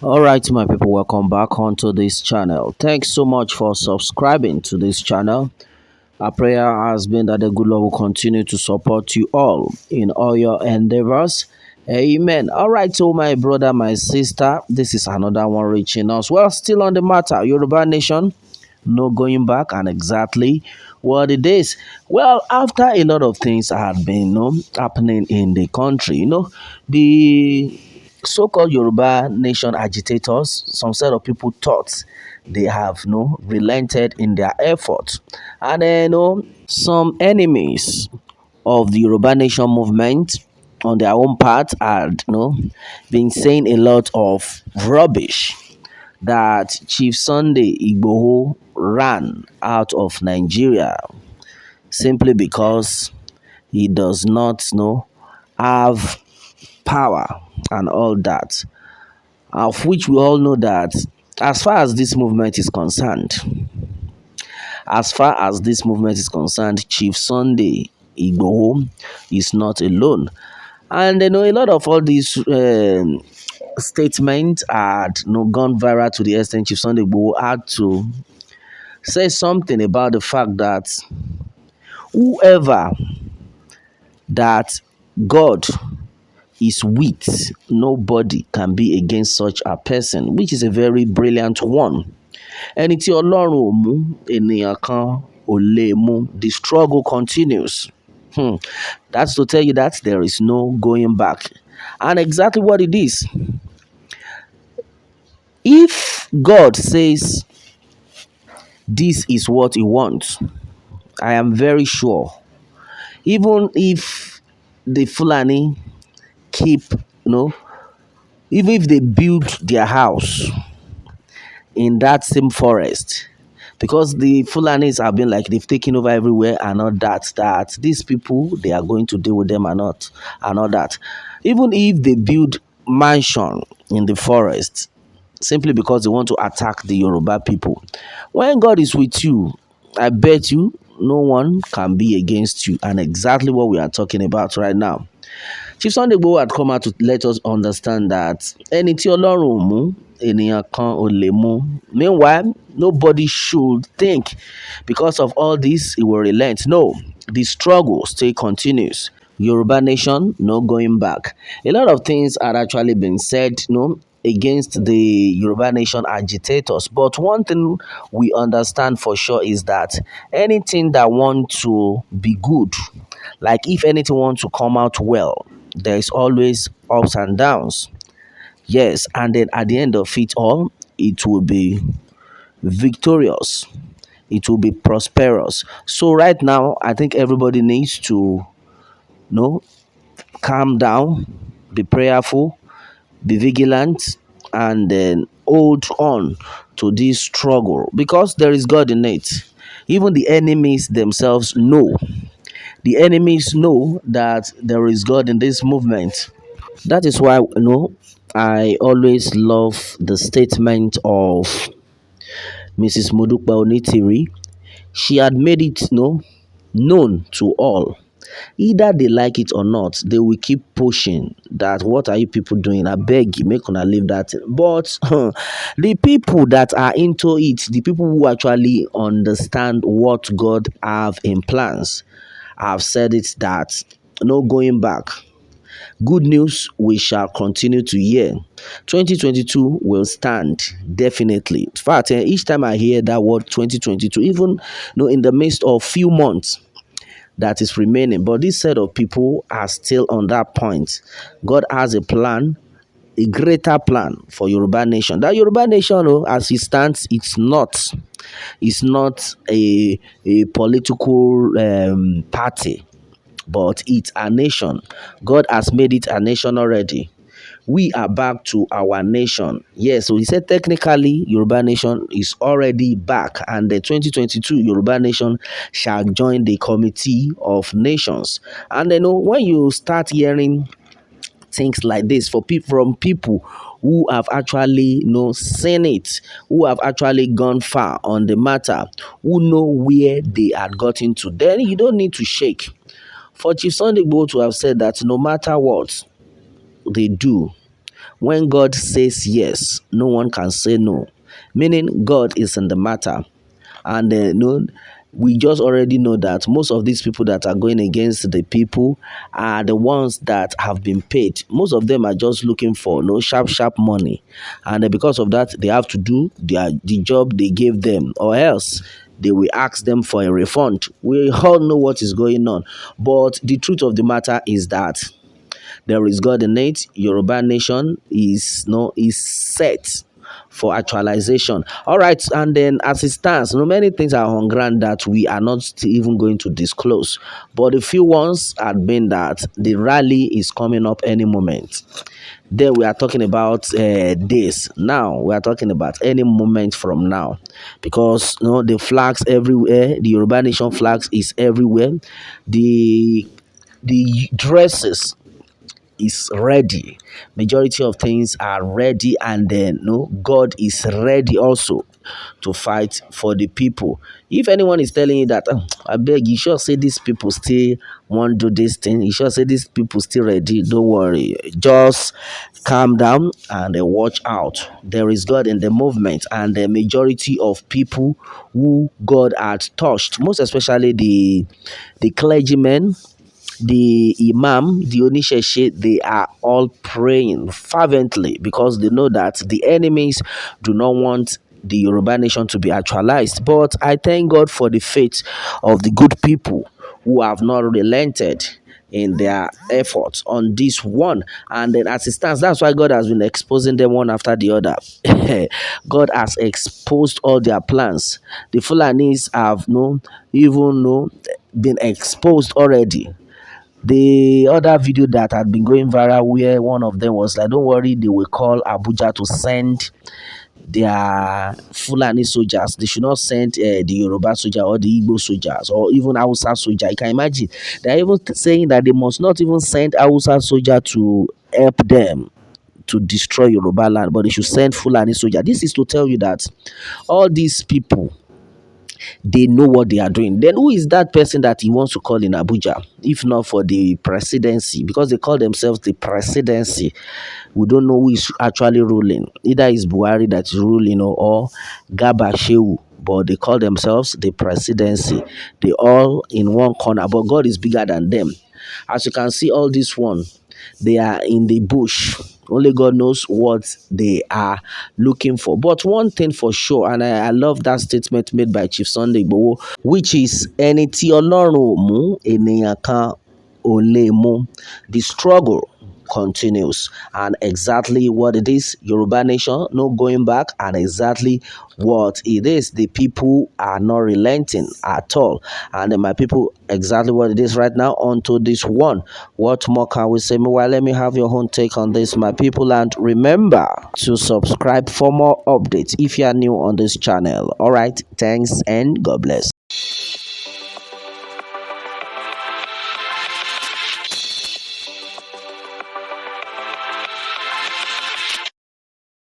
All right, my people, welcome back onto this channel. Thanks so much for subscribing to this channel. Our prayer has been that the good Lord will continue to support you all in all your endeavors. Amen. All right, so my brother, my sister, this is another one reaching us. Well, still on the matter, Yoruba Nation, no going back, and exactly what it is. Well, after a lot of things had been happening in the country, the so-called Yoruba nation agitators, some set of people thought they have relented in their effort. And then some enemies of the Yoruba nation movement on their own part had been saying a lot of rubbish that Chief Sunday Igboho ran out of Nigeria simply because he does not have power and all that, of which we all know that as far as this movement is concerned, Chief Sunday Igboho is not alone. And a lot of all these statements had gone viral to the extent Chief Sunday Igboho had to say something about the fact that whoever that God is with, nobody can be against such a person, which is a very brilliant one. Eniti Olorun ò mú, Eniyan kan ò lè mú. The struggle continues. That's to tell you that there is no going back. And exactly what it is. If God says this is what he wants, I am very sure, even if the Fulani keep, even if they build their house in that same forest, because the Fulanis have been like they've taken over everywhere and all that these people, they are going to deal with them and all that. Even if they build mansion in the forest simply because they want to attack the Yoruba people, when God is with you, I bet you no one can be against you. And exactly what we are talking about right now. Chief Sunday Igboho had come out to let us understand that Eniti Olorun ò mú, Eniyan kan ò lè mú. Meanwhile, nobody should think because of all this it will relent. No, the struggle still continues. Yoruba nation, no going back. A lot of things had actually been said, against the Yoruba nation agitators. But one thing we understand for sure is that anything that want to be good, like if anything wants to come out well, there is always ups and downs. Yes, and then at the end of it all, it will be victorious. It will be prosperous. So right now, I think everybody needs to calm down, be prayerful, be vigilant, and then hold on to this struggle because there is God in it. Even the enemies themselves know. The enemies know that there is God in this movement. That is why I always love the statement of Mrs. Modupe Onitiri. She had made it known to all. Either they like it or not, they will keep pushing that what are you people doing? I beg you, make una leave that. But the people that are into it, the people who actually understand what God have in plans, have said it that no going back. Good news we shall continue to hear. 2022 will stand definitely. In fact, each time I hear that word 2022, even in the midst of few months that is remaining, but this set of people are still on that point. God has a plan, a greater plan for Yoruba nation. That Yoruba nation, as it stands, it's not a political party, but it's a nation. God has made it a nation already. We are back to our nation. Yes, so he said technically Yoruba nation is already back, and the 2022 Yoruba nation shall join the committee of nations. And when you start hearing things like this from people who have actually seen it, who have actually gone far on the matter, who know where they had gotten to, then you don't need to shake. For Chief Sunday Igboho to have said that no matter what they do, When God says yes, no one can say no, meaning God is in the matter. And no, we just already know that most of these people that are going against the people are the ones that have been paid. Most of them are just looking for no sharp money, and because of that, they have to do the job they gave them, or else they will ask them for a refund. We all know what is going on, but the truth of the matter is that there is God in it. Yoruba nation is no is set for actualization. All right, and then as it stands, many things are on ground that we are not even going to disclose. But the few ones had been that the rally is coming up any moment. Then we are talking about this. Now we are talking about any moment from now, because the flags everywhere. The Yoruba nation flags is everywhere. The the dresses is ready. Majority of things are ready, and then no, God is ready also to fight for the people. If anyone is telling you that, I beg you sure say these people still want to do this thing, you sure say these people still ready, don't worry, just calm down and watch out. There is God in the movement, and the majority of people who God had touched, most especially the clergymen, the imam, the onisheche, they are all praying fervently because they know that the enemies do not want the Yoruba nation to be actualized. But I thank God for the faith of the good people who have not relented in their efforts on this one. And then as it stands, that's why God has been exposing them one after the other. God has exposed all their plans. The Fulanis have no even no been exposed already. The other video that had been going viral, where one of them was like, don't worry, they will call Abuja to send their Fulani soldiers. They should not send the Yoruba soldier or the Igbo soldiers or even Hausa soldier. You can imagine. They're even saying that they must not even send Hausa soldier to help them to destroy Yoruba land, but they should send Fulani soldier. This is to tell you that all these people, they know what they are doing. Then who is that person that he wants to call in Abuja, if not for the presidency? Because they call themselves the presidency. We don't know who is actually ruling. Either it's Buhari that is ruling, or Garba Shehu, but they call themselves the presidency. They all in one corner, but God is bigger than them. As you can see, all this one, they are in the bush. Only God knows what they are looking for. But one thing for sure, and I love that statement made by Chief Sunday Igboho, which is Eniti Olorun mu eniyan kan ò lè mú. The struggle continues, and exactly what it is, Yoruba nation, no going back, and exactly what it is, the people are not relenting at all. And then my people, exactly what it is right now onto this one. What more can we say? Meanwhile, let me have your own take on this, my people, and remember to subscribe for more updates if you are new on this channel. All right, thanks and God bless.